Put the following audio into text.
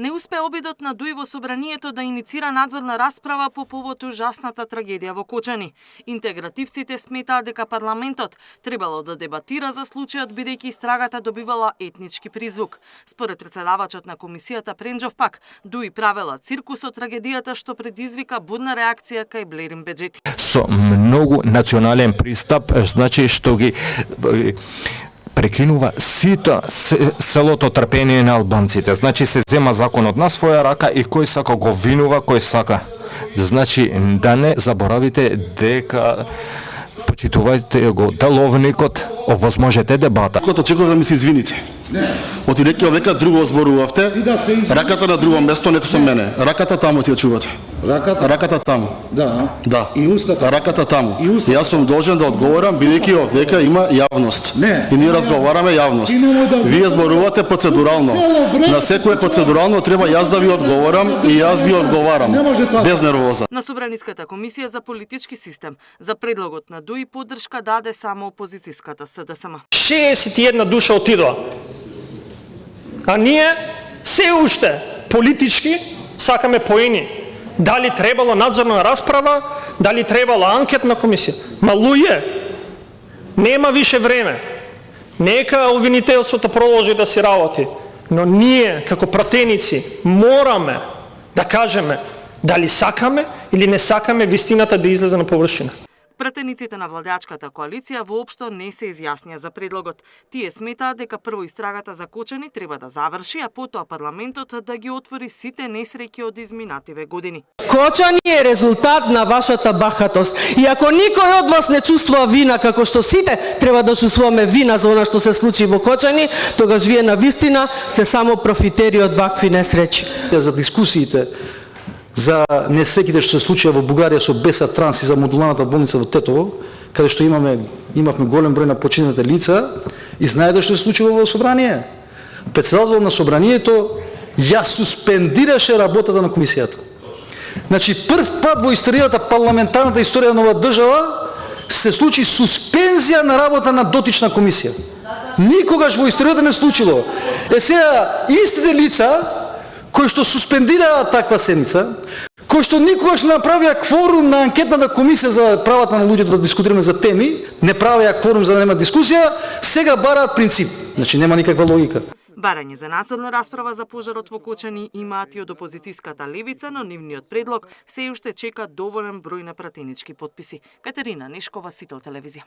Не успе обидот на ДУИ во собранието да иницира надзорна расправа по повод ужасната трагедија во Кочани. Интегративците сметаат дека парламентот требало да дебатира за случајот бидејќи истрагата добивала етнички призвук. Според председавачот на комисијата Пренџов пак, ДУИ правела циркус од трагедијата што предизвика бурна реакција кај Блерин Беџети. Со многу национален пристап, значи што ги прекинува целото трпение на албанците. Значи се зема законот на своја рака и кој сака го винува, кој сака. Значи да не заборавите дека почитувајте го деловникот, овозможете дебата. Кото очекувам да ми се извините. Отидејќи овека друго зборувавте, раката на друго место, нека со мене. Раката таму си ја чувате. Раката таму. Да. И устата. Раката таму. Јас сум должен да одговорам бидејќи овдека има јавност. И ние разговараме јавност. Вие зборувате процедурално. На секое процедурално треба јас да ви одговорам и јас ви одговарам. Без нервоза. На Собраниската комисија за политички систем за предлогот на ДУИ поддршка даде само опозицијската СДСМ. 61 душа отидоа. А ние се уште политички сакаме поени. Дали требало надзорна расправа, дали требало анкетна комисија. Ма луѓе, нема више време. Нека обвинителството продолжи да си работи. Но ние, како пратеници, мораме да кажеме дали сакаме или не сакаме вистината да излезе на површина. Пратениците на владеачката коалиција воопшто не се изјаснија за предлогот. Тие сметаат дека прво истрагата за Кочани треба да заврши, а потоа парламентот да ги отвори сите несреќи од изминативе години. Кочани е резултат на вашата бахатост. И ако никој од вас не чувствува вина, како што сите треба да чувствуваме вина за она што се случи во Кочани, тогаш вие навистина сте само профитери од вакви несреќи. За дискусиите за несреќите што се случија во Бугарија со Беса Транс и за модуларната болница во Тетово, каде што имавме голем број на починати лица, и знаете што се случило во собрание? Председател на собранието ја суспендираше работата на комисијата. Значи прв пат во историјата, парламентарната историја на оваа држава се случи суспензија на работа на дотична комисија. Никогаш во историјата не случило. Сега истите лица кои што суспендираа таква седница, кои што никогаш не направија кворум на анкетната комисија за правата на луѓето да дискутираме за теми, не правија кворум за да нема дискусија, сега бараат принцип. Значи нема никаква логика. Барање за надзорна расправа за пожарот во Кочани имаат и од опозицијската левица, но нивниот предлог се уште чека доволен број на пратенички потписи. Катерина Нешкова, Сител телевизија.